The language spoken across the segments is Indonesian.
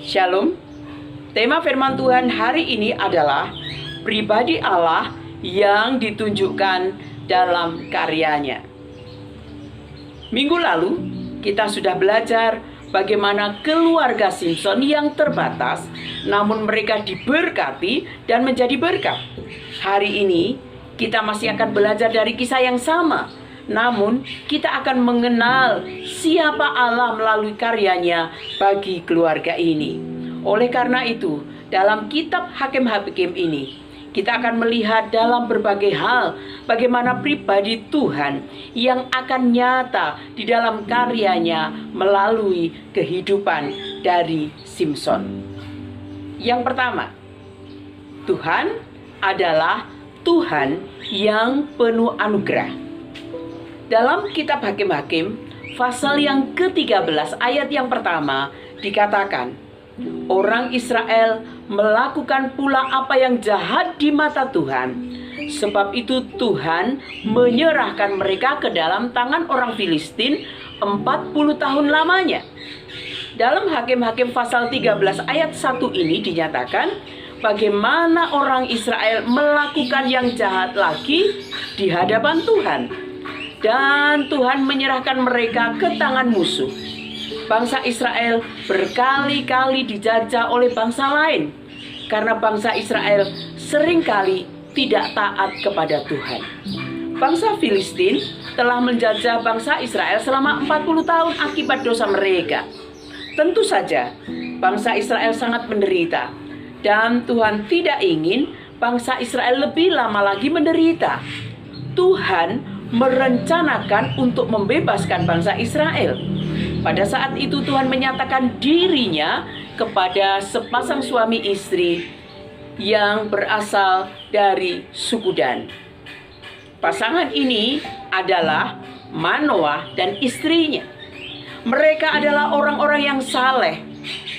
Shalom. Tema firman Tuhan hari ini adalah pribadi Allah yang ditunjukkan dalam karyanya. Minggu lalu kita sudah belajar bagaimana keluarga Simpson yang terbatas, namun mereka diberkati dan menjadi berkat. Hari ini kita masih akan belajar dari kisah yang sama, namun kita akan mengenal siapa Allah melalui karyanya bagi keluarga ini. Oleh karena itu, dalam kitab Hakim-Hakim ini, kita akan melihat dalam berbagai hal bagaimana pribadi Tuhan yang akan nyata di dalam karyanya melalui kehidupan dari Simpson. Yang pertama, Tuhan adalah Tuhan yang penuh anugerah. Dalam kitab Hakim-Hakim, pasal yang ke-13 ayat yang pertama dikatakan, orang Israel melakukan pula apa yang jahat di mata Tuhan. Sebab itu Tuhan menyerahkan mereka ke dalam tangan orang Filistin 40 tahun lamanya. Dalam Hakim-Hakim pasal 13 ayat 1 ini dinyatakan bagaimana orang Israel melakukan yang jahat lagi di hadapan Tuhan. Dan Tuhan menyerahkan mereka ke tangan musuh. Bangsa Israel berkali-kali dijajah oleh bangsa lain karena bangsa Israel seringkali tidak taat kepada Tuhan. Bangsa Filistin telah menjajah bangsa Israel selama 40 tahun akibat dosa mereka. Tentu saja bangsa Israel sangat menderita dan Tuhan tidak ingin bangsa Israel lebih lama lagi menderita. Tuhan merencanakan untuk membebaskan bangsa Israel. Pada saat itu Tuhan menyatakan dirinya kepada sepasang suami istri yang berasal dari suku Dan. Pasangan ini adalah Manoah dan istrinya. Mereka adalah orang-orang yang saleh,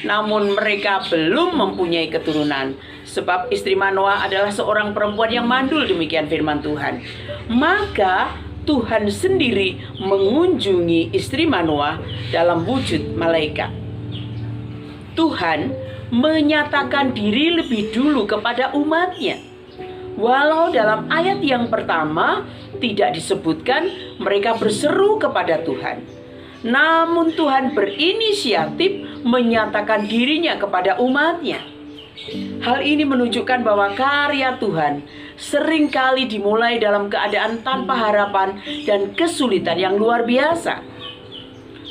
namun mereka belum mempunyai keturunan. Sebab istri Manoah adalah seorang perempuan yang mandul, demikian firman Tuhan. Maka Tuhan sendiri mengunjungi istri Manoah dalam wujud malaikat. Tuhan menyatakan diri lebih dulu kepada umatnya. Walau dalam ayat yang pertama tidak disebutkan mereka berseru kepada Tuhan. Namun Tuhan berinisiatif menyatakan dirinya kepada umatnya. Hal ini menunjukkan bahwa karya Tuhan seringkali dimulai dalam keadaan tanpa harapan dan kesulitan yang luar biasa.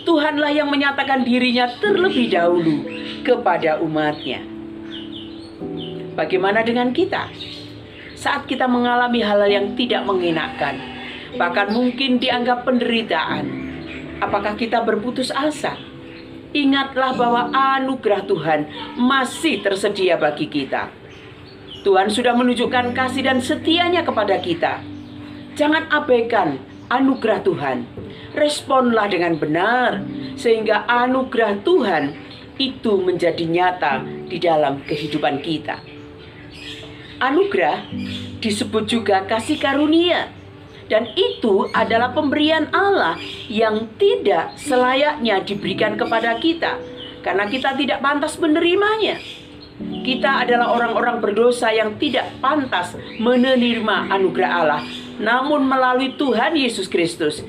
Tuhanlah yang menyatakan dirinya terlebih dahulu kepada umatnya. Bagaimana dengan kita? Saat kita mengalami hal-hal yang tidak mengenakan, bahkan mungkin dianggap penderitaan, apakah kita berputus asa? Ingatlah bahwa anugerah Tuhan masih tersedia bagi kita. Tuhan sudah menunjukkan kasih dan setianya kepada kita. Jangan abaikan anugerah Tuhan. Responlah dengan benar, sehingga anugerah Tuhan itu menjadi nyata di dalam kehidupan kita. Anugerah disebut juga kasih karunia. Dan itu adalah pemberian Allah yang tidak selayaknya diberikan kepada kita, karena kita tidak pantas menerimanya. Kita adalah orang-orang berdosa yang tidak pantas menerima anugerah Allah. Namun melalui Tuhan Yesus Kristus,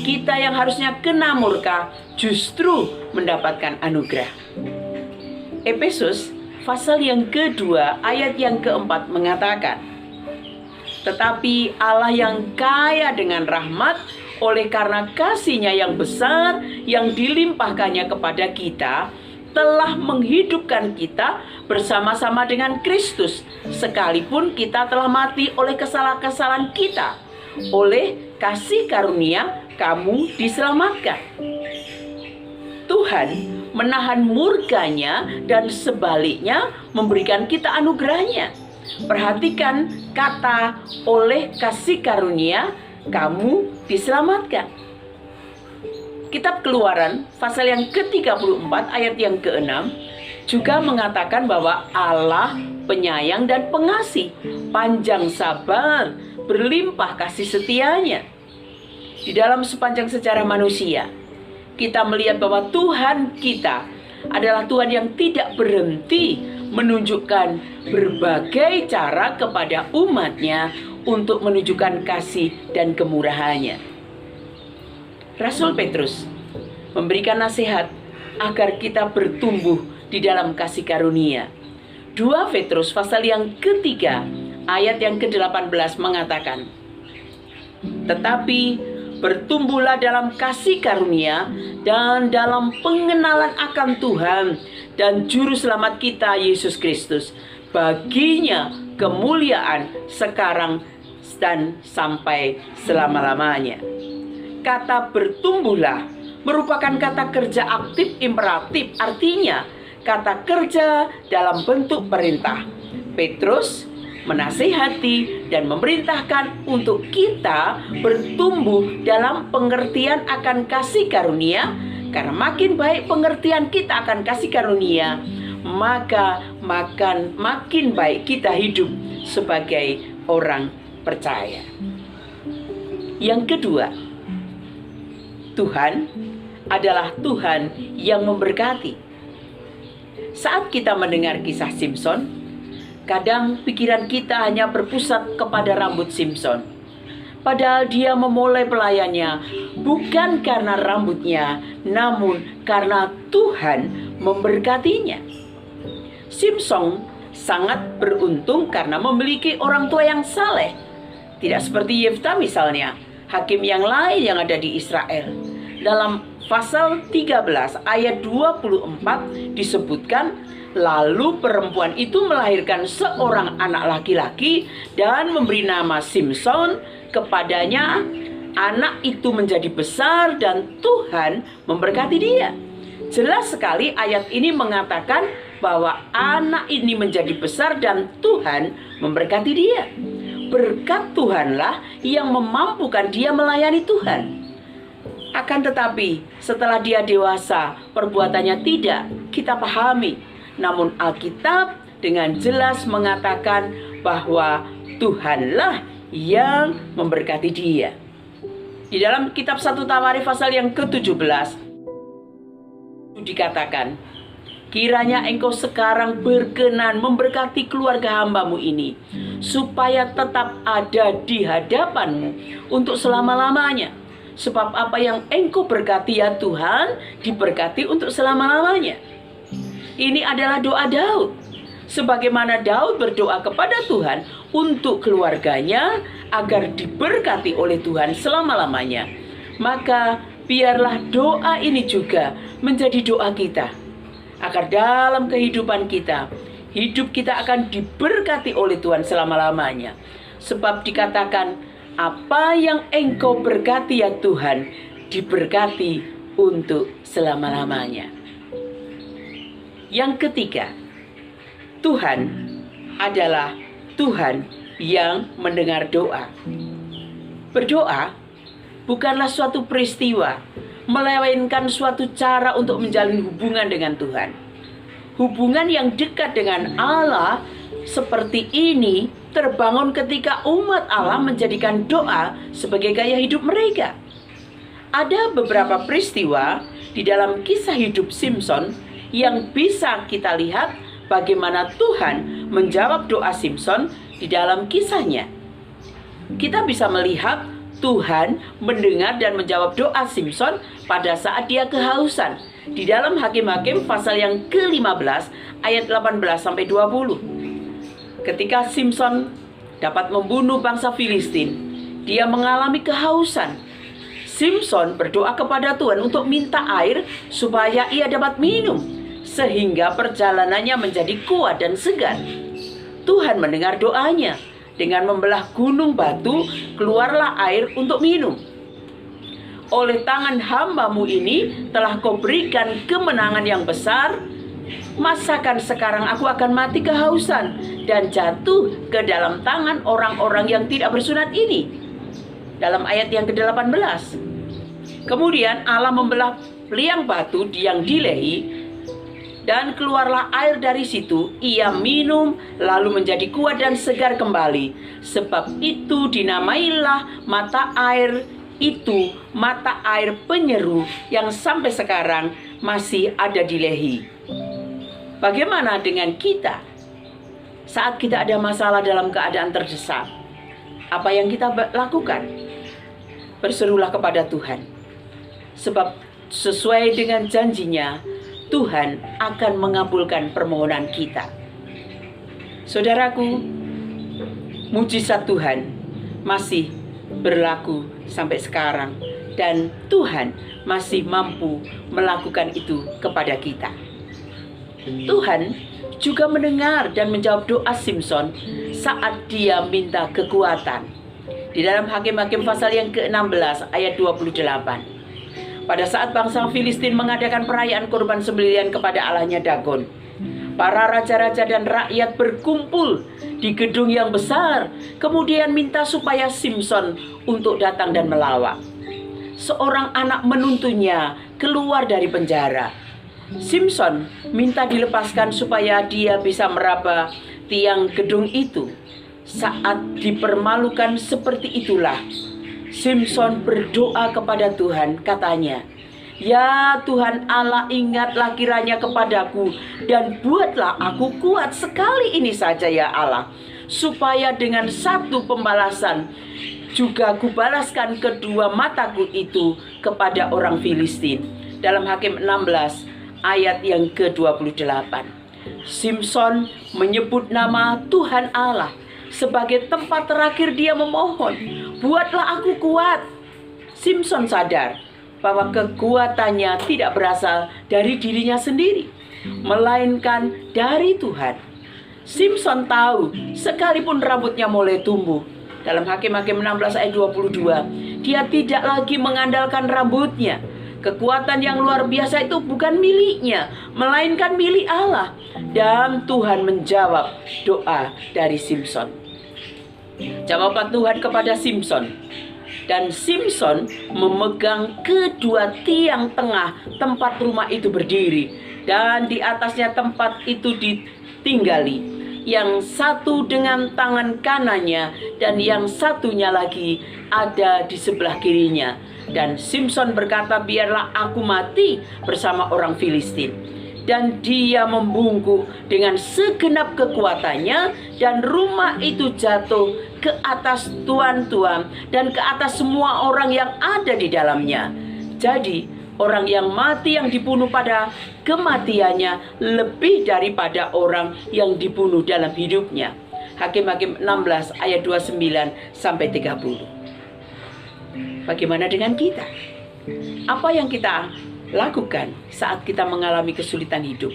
kita yang harusnya kena murka justru mendapatkan anugerah. Efesus pasal yang kedua ayat yang keempat mengatakan, tetapi Allah yang kaya dengan rahmat oleh karena kasih-Nya yang besar yang dilimpahkannya kepada kita, telah menghidupkan kita bersama-sama dengan Kristus, sekalipun kita telah mati oleh kesalahan-kesalahan kita. Oleh kasih karunia kamu diselamatkan. Tuhan menahan murkanya dan sebaliknya memberikan kita anugerahnya. Perhatikan kata oleh kasih karunia kamu diselamatkan. Kitab Keluaran pasal yang ke-34 ayat yang ke-6 juga mengatakan bahwa Allah penyayang dan pengasih, panjang sabar, berlimpah kasih setianya. Di dalam sepanjang sejarah manusia, kita melihat bahwa Tuhan kita adalah Tuhan yang tidak berhenti menunjukkan berbagai cara kepada umatnya untuk menunjukkan kasih dan kemurahannya. Rasul Petrus memberikan nasihat agar kita bertumbuh di dalam kasih karunia. 2 Petrus pasal yang ketiga ayat yang ke-18 mengatakan, "Tetapi bertumbuhlah dalam kasih karunia dan dalam pengenalan akan Tuhan dan Juru Selamat kita Yesus Kristus. Baginya kemuliaan sekarang dan sampai selama-lamanya." Kata bertumbuhlah merupakan kata kerja aktif imperatif, artinya kata kerja dalam bentuk perintah. Petrus menasihati dan memerintahkan untuk kita bertumbuh dalam pengertian akan kasih karunia, karena makin baik pengertian kita akan kasih karunia, maka makin baik kita hidup sebagai orang percaya. Yang kedua, Tuhan adalah Tuhan yang memberkati. Saat kita mendengar kisah Simson, kadang pikiran kita hanya berpusat kepada rambut Simson. Padahal dia memulai pelayannya bukan karena rambutnya, namun karena Tuhan memberkatinya. Simson sangat beruntung karena memiliki orang tua yang saleh. Tidak seperti Yefta misalnya, hakim yang lain yang ada di Israel. Dalam pasal 13 ayat 24 disebutkan, lalu perempuan itu melahirkan seorang anak laki-laki dan memberi nama Simson kepadanya. Anak itu menjadi besar dan Tuhan memberkati dia. Jelas sekali ayat ini mengatakan bahwa anak ini menjadi besar dan Tuhan memberkati dia. Berkat Tuhanlah yang memampukan dia melayani Tuhan. Akan tetapi setelah dia dewasa, perbuatannya tidak kita pahami. Namun Alkitab dengan jelas mengatakan bahwa Tuhanlah yang memberkati dia. Di dalam kitab 1 Tawarikh pasal yang ke-17 dikatakan, "Kiranya engkau sekarang berkenan memberkati keluarga hambamu ini, supaya tetap ada di hadapanmu untuk selama-lamanya. Sebab apa yang engkau berkati ya Tuhan, diberkati untuk selama-lamanya." Ini adalah doa Daud. Sebagaimana Daud berdoa kepada Tuhan untuk keluarganya agar diberkati oleh Tuhan selama-lamanya, maka biarlah doa ini juga menjadi doa kita, agar dalam kehidupan kita, hidup kita akan diberkati oleh Tuhan selama-lamanya. Sebab dikatakan, apa yang engkau berkati ya Tuhan, diberkati untuk selama-lamanya. Yang ketiga, Tuhan adalah Tuhan yang mendengar doa. Berdoa bukanlah suatu peristiwa, melainkan suatu cara untuk menjalin hubungan dengan Tuhan. Hubungan yang dekat dengan Allah seperti ini terbangun ketika umat Allah menjadikan doa sebagai gaya hidup mereka. Ada beberapa peristiwa di dalam kisah hidup Simson yang bisa kita lihat bagaimana Tuhan menjawab doa Simson di dalam kisahnya. Kita bisa melihat Tuhan mendengar dan menjawab doa Simson pada saat dia kehausan. Di dalam Hakim-Hakim pasal yang ke-15 ayat 18-20. Ketika Simson dapat membunuh bangsa Filistin, dia mengalami kehausan. Simson berdoa kepada Tuhan untuk minta air supaya ia dapat minum, sehingga perjalanannya menjadi kuat dan segar. Tuhan mendengar doanya. Dengan membelah gunung batu, keluarlah air untuk minum. Oleh tangan hambamu ini telah kau berikan kemenangan yang besar. Masakan sekarang aku akan mati kehausan dan jatuh ke dalam tangan orang-orang yang tidak bersunat ini. Dalam ayat yang ke-18. Kemudian Allah membelah liang batu yang di Lehi, dan keluarlah air dari situ. Ia minum, lalu menjadi kuat dan segar kembali. Sebab itu dinamailah mata air itu mata air penyeru, yang sampai sekarang masih ada di lehi. Bagaimana dengan kita? Saat kita ada masalah dalam keadaan terdesak, apa yang kita lakukan? Berserulah kepada Tuhan. Sebab sesuai dengan janjinya, Tuhan akan mengabulkan permohonan kita. Saudaraku, mujizat Tuhan masih berlaku sampai sekarang. Dan Tuhan masih mampu melakukan itu kepada kita. Tuhan juga mendengar dan menjawab doa Simson saat dia minta kekuatan. Di dalam Hakim-Hakim pasal yang ke-16 ayat 28. Pada saat bangsa Filistin mengadakan perayaan korban sembelihan kepada allahnya Dagon, para raja-raja dan rakyat berkumpul di gedung yang besar, kemudian minta supaya Simson untuk datang dan melawak. Seorang anak menuntunnya keluar dari penjara. Simson minta dilepaskan supaya dia bisa meraba tiang gedung itu. Saat dipermalukan seperti itulah, Simson berdoa kepada Tuhan, katanya, "Ya Tuhan Allah, ingatlah kiranya kepadaku dan buatlah aku kuat sekali ini saja ya Allah, supaya dengan satu pembalasan juga kubalaskan kedua mataku itu kepada orang Filistin." Dalam Hakim 16 ayat yang ke-28. Simson menyebut nama Tuhan Allah sebagai tempat terakhir dia memohon, "Buatlah aku kuat." Simson sadar bahwa kekuatannya tidak berasal dari dirinya sendiri, melainkan dari Tuhan. Simson tahu sekalipun rambutnya mulai tumbuh, dalam Hakim-Hakim 16 ayat 22, dia tidak lagi mengandalkan rambutnya. Kekuatan yang luar biasa itu bukan miliknya, melainkan milik Allah. Dan Tuhan menjawab doa dari Simson. Jawaban Tuhan kepada Simson. Dan Simson memegang kedua tiang tengah tempat rumah itu berdiri, dan di atasnya tempat itu ditinggali. Yang satu dengan tangan kanannya dan yang satunya lagi ada di sebelah kirinya. Dan Simson berkata, "Biarlah aku mati bersama orang Filistin." Dan dia membungkuk dengan segenap kekuatannya, dan rumah itu jatuh ke atas tuan-tuan dan ke atas semua orang yang ada di dalamnya. Jadi orang yang mati yang dibunuh pada kematiannya lebih daripada orang yang dibunuh dalam hidupnya. Hakim-Hakim 16 ayat 29 sampai 30. Bagaimana dengan kita? Apa yang kita lakukan saat kita mengalami kesulitan hidup?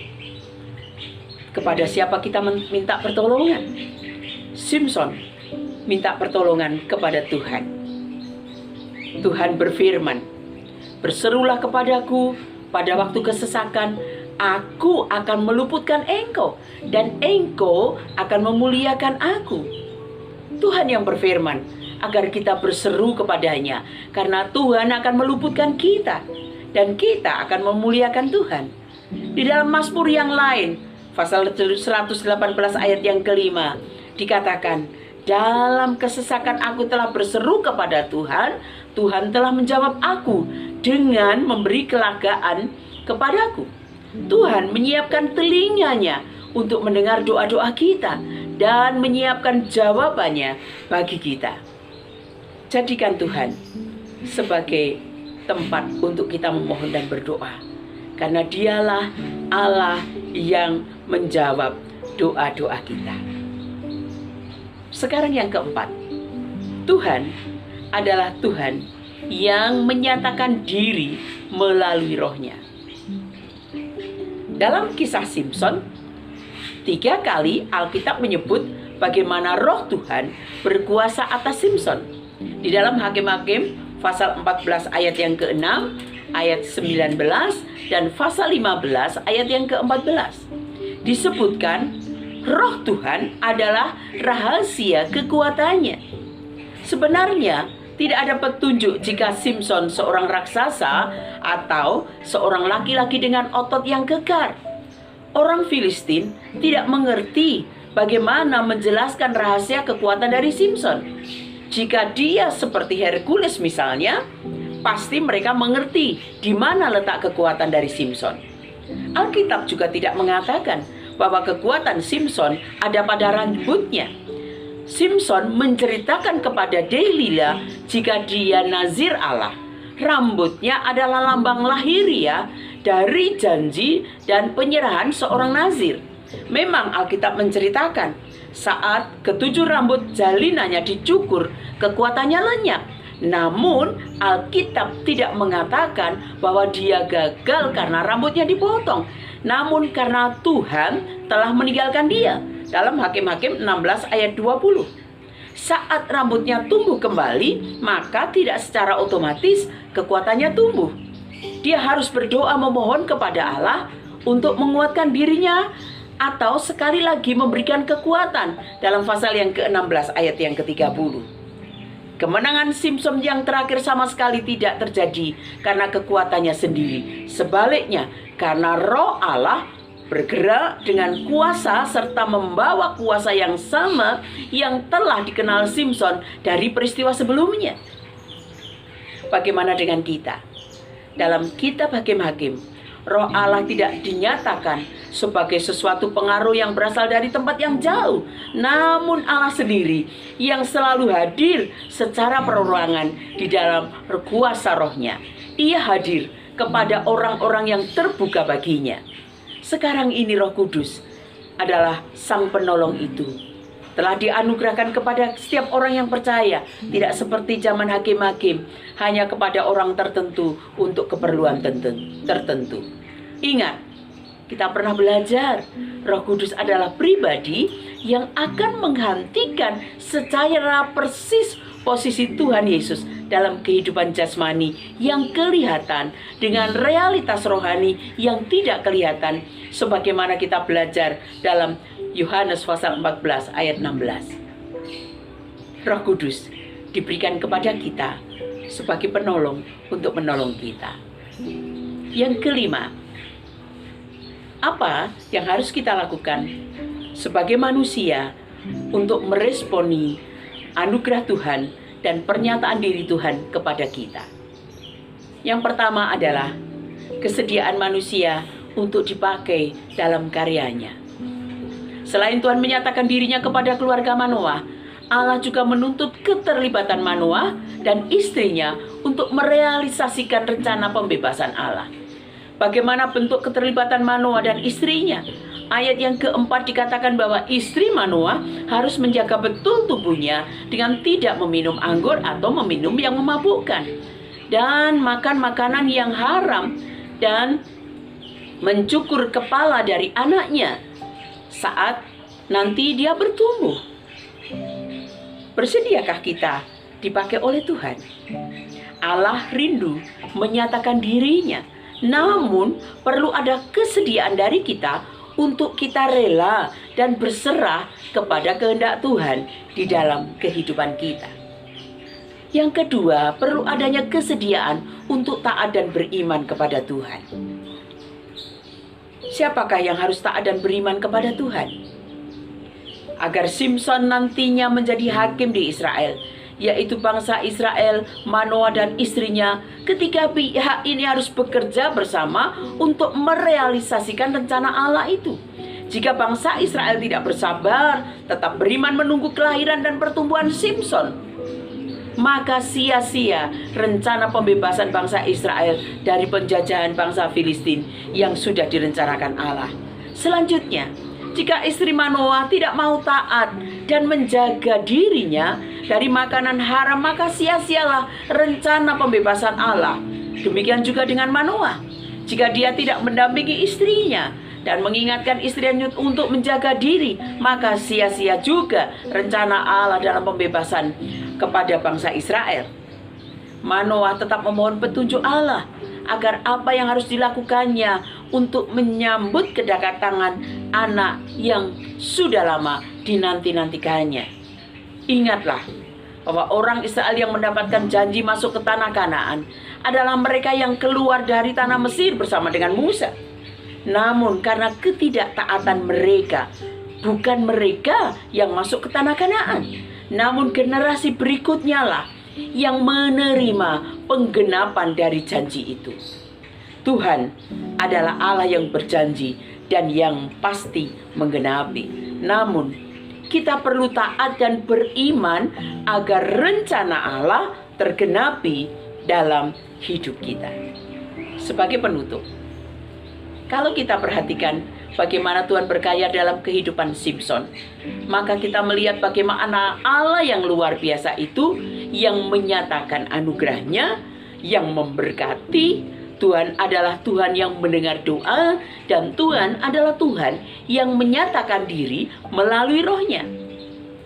Kepada siapa kita minta pertolongan? Simson minta pertolongan kepada Tuhan. Tuhan berfirman, "Berserulah kepadaku pada waktu kesesakan, aku akan meluputkan engkau, dan engkau akan memuliakan aku." Tuhan yang berfirman agar kita berseru kepadanya, karena Tuhan akan meluputkan kita, dan kita akan memuliakan Tuhan. Di dalam Mazmur yang lain, pasal 118 ayat yang kelima, dikatakan, "Dalam kesesakan aku telah berseru kepada Tuhan, Tuhan telah menjawab aku dengan memberi kelegaan kepadaku." Tuhan menyiapkan telinganya untuk mendengar doa-doa kita dan menyiapkan jawabannya bagi kita. Jadikan Tuhan sebagai tempat untuk kita memohon dan berdoa, karena Dialah Allah yang menjawab doa-doa kita. Sekarang yang keempat, Tuhan adalah Tuhan yang menyatakan diri melalui Roh-Nya. Dalam kisah Simson, 3 kali Alkitab menyebut bagaimana Roh Tuhan berkuasa atas Simson. Di dalam Hakim-Hakim pasal 14 ayat yang ke-6, ayat 19, dan pasal 15 ayat yang ke-14. Disebutkan Roh Tuhan adalah rahasia kekuatannya. Sebenarnya tidak ada petunjuk jika Simson seorang raksasa atau seorang laki-laki dengan otot yang kekar. Orang Filistin tidak mengerti bagaimana menjelaskan rahasia kekuatan dari Simson. Jika dia seperti Hercules misalnya, pasti mereka mengerti di mana letak kekuatan dari Simson. Alkitab juga tidak mengatakan bahwa kekuatan Simson ada pada rambutnya. Simson menceritakan kepada Delila jika dia nazir Allah. Rambutnya adalah lambang lahiriah dari janji dan penyerahan seorang nazir. Memang Alkitab menceritakan saat ketujuh rambut jalinannya dicukur, kekuatannya lenyap. Namun Alkitab tidak mengatakan bahwa dia gagal karena rambutnya dipotong, namun karena Tuhan telah meninggalkan dia. Dalam Hakim-Hakim 16 ayat 20. Saat rambutnya tumbuh kembali, maka tidak secara otomatis kekuatannya tumbuh. Dia harus berdoa memohon kepada Allah untuk menguatkan dirinya, atau sekali lagi memberikan kekuatan dalam pasal yang ke-16 ayat yang ke-30. Kemenangan Simson yang terakhir sama sekali tidak terjadi karena kekuatannya sendiri. Sebaliknya, karena Roh Allah bergerak dengan kuasa serta membawa kuasa yang sama yang telah dikenal Simson dari peristiwa sebelumnya. Bagaimana dengan kita? Dalam kitab Hakim-Hakim, Roh Allah tidak dinyatakan sebagai sesuatu pengaruh yang berasal dari tempat yang jauh, namun Allah sendiri yang selalu hadir secara perorangan di dalam kuasa Rohnya. Ia hadir kepada orang-orang yang terbuka baginya. Sekarang ini Roh Kudus adalah Sang Penolong itu. Telah dianugerahkan kepada setiap orang yang percaya, tidak seperti zaman hakim-hakim, hanya kepada orang tertentu untuk keperluan tertentu. Ingat, kita pernah belajar, Roh Kudus adalah pribadi yang akan menggantikan secara persis posisi Tuhan Yesus dalam kehidupan jasmani yang kelihatan dengan realitas rohani yang tidak kelihatan, sebagaimana kita belajar dalam Yohanes pasal 14 ayat 16. Roh Kudus diberikan kepada kita sebagai penolong untuk menolong kita. Yang kelima, apa yang harus kita lakukan sebagai manusia untuk meresponi anugerah Tuhan dan pernyataan diri Tuhan kepada kita? Yang pertama adalah kesediaan manusia untuk dipakai dalam karyanya. Selain Tuhan menyatakan dirinya kepada keluarga Manoah, Allah juga menuntut keterlibatan Manoah dan istrinya untuk merealisasikan rencana pembebasan Allah. Bagaimana bentuk keterlibatan Manoah dan istrinya? Ayat yang keempat dikatakan bahwa istri Manoah harus menjaga betul tubuhnya dengan tidak meminum anggur atau meminum yang memabukkan, dan makan makanan yang haram, dan mencukur kepala dari anaknya saat nanti dia bertumbuh. Bersediakah kita dipakai oleh Tuhan? Allah rindu menyatakan dirinya, namun perlu ada kesediaan dari kita untuk kita rela dan berserah kepada kehendak Tuhan di dalam kehidupan kita. Yang kedua, perlu adanya kesediaan untuk taat dan beriman kepada Tuhan. Siapakah yang harus taat dan beriman kepada Tuhan? Agar Simson nantinya menjadi hakim di Israel, yaitu bangsa Israel, Manoah dan istrinya, ketika pihak ini harus bekerja bersama untuk merealisasikan rencana Allah itu. Jika bangsa Israel tidak bersabar, tetap beriman menunggu kelahiran dan pertumbuhan Simson, maka sia-sia rencana pembebasan bangsa Israel dari penjajahan bangsa Filistin yang sudah direncanakan Allah. Selanjutnya, jika istri Manoah tidak mau taat dan menjaga dirinya dari makanan haram, maka sia-sialah rencana pembebasan Allah. Demikian juga dengan Manoah. Jika dia tidak mendampingi istrinya dan mengingatkan istrinya untuk menjaga diri, maka sia-sia juga rencana Allah dalam pembebasan kepada bangsa Israel. Manoah tetap memohon petunjuk Allah agar apa yang harus dilakukannya untuk menyambut kedatangan anak yang sudah lama dinanti-nantikannya. Ingatlah bahwa orang Israel yang mendapatkan janji masuk ke tanah Kanaan adalah mereka yang keluar dari tanah Mesir bersama dengan Musa. Namun karena ketidaktaatan mereka, bukan mereka yang masuk ke tanah Kanaan, namun generasi berikutnya lah yang menerima penggenapan dari janji itu. Tuhan adalah Allah yang berjanji dan yang pasti menggenapi. Namun, kita perlu taat dan beriman agar rencana Allah tergenapi dalam hidup kita. Sebagai penutup, kalau kita perhatikan bagaimana Tuhan berkarya dalam kehidupan Simson, maka kita melihat bagaimana Allah yang luar biasa itu yang menyatakan anugerahnya, yang memberkati. Tuhan adalah Tuhan yang mendengar doa, dan Tuhan adalah Tuhan yang menyatakan diri melalui rohnya.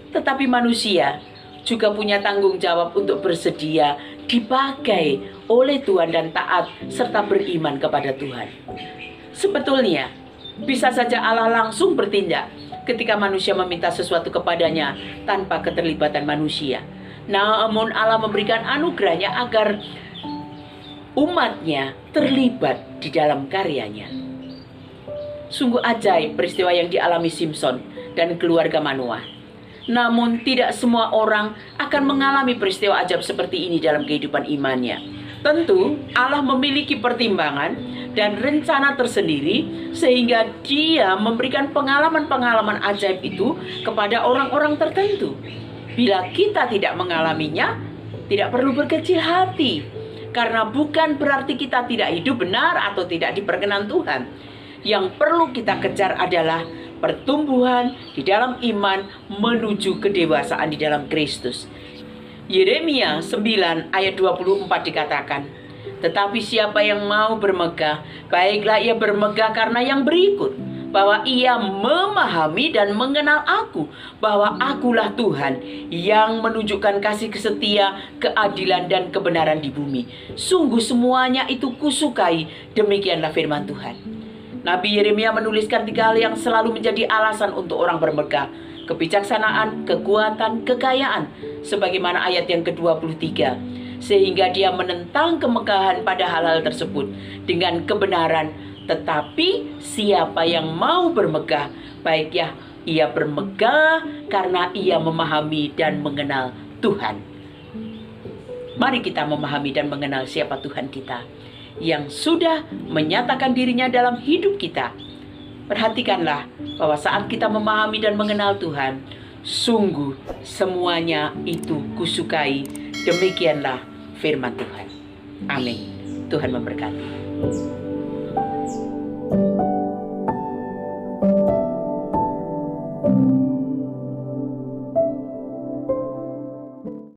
Tetapi manusia juga punya tanggung jawab untuk bersedia dipakai oleh Tuhan dan taat serta beriman kepada Tuhan. Sebetulnya bisa saja Allah langsung bertindak ketika manusia meminta sesuatu kepadanya tanpa keterlibatan manusia. Namun Allah memberikan anugerahnya agar umatnya terlibat di dalam karyanya. Sungguh ajaib peristiwa yang dialami Simson dan keluarga Manoah. Namun tidak semua orang akan mengalami peristiwa ajaib seperti ini dalam kehidupan imannya. Tentu Allah memiliki pertimbangan dan rencana tersendiri sehingga Dia memberikan pengalaman-pengalaman ajaib itu kepada orang-orang tertentu. Bila kita tidak mengalaminya, tidak perlu berkecil hati, karena bukan berarti kita tidak hidup benar atau tidak diperkenan Tuhan. Yang perlu kita kejar adalah pertumbuhan di dalam iman menuju kedewasaan di dalam Kristus. Yeremia 9 ayat 24 dikatakan, "Tetapi siapa yang mau bermegah, baiklah ia bermegah karena yang berikut, bahwa ia memahami dan mengenal aku, bahwa akulah Tuhan yang menunjukkan kasih setia, keadilan dan kebenaran di bumi. Sungguh semuanya itu kusukai." Demikianlah firman Tuhan. Nabi Yeremia menuliskan 3 hal yang selalu menjadi alasan untuk orang bermegah: kebijaksanaan, kekuatan, kekayaan, sebagaimana ayat yang ke-23. Sehingga dia menentang kemegahan pada hal-hal tersebut dengan kebenaran. Tetapi siapa yang mau bermegah, baiknya ia bermegah karena ia memahami dan mengenal Tuhan. Mari kita memahami dan mengenal siapa Tuhan kita yang sudah menyatakan dirinya dalam hidup kita. Perhatikanlah bahwa saat kita memahami dan mengenal Tuhan, sungguh semuanya itu kusukai. Demikianlah firman Tuhan. Amin. Tuhan memberkati.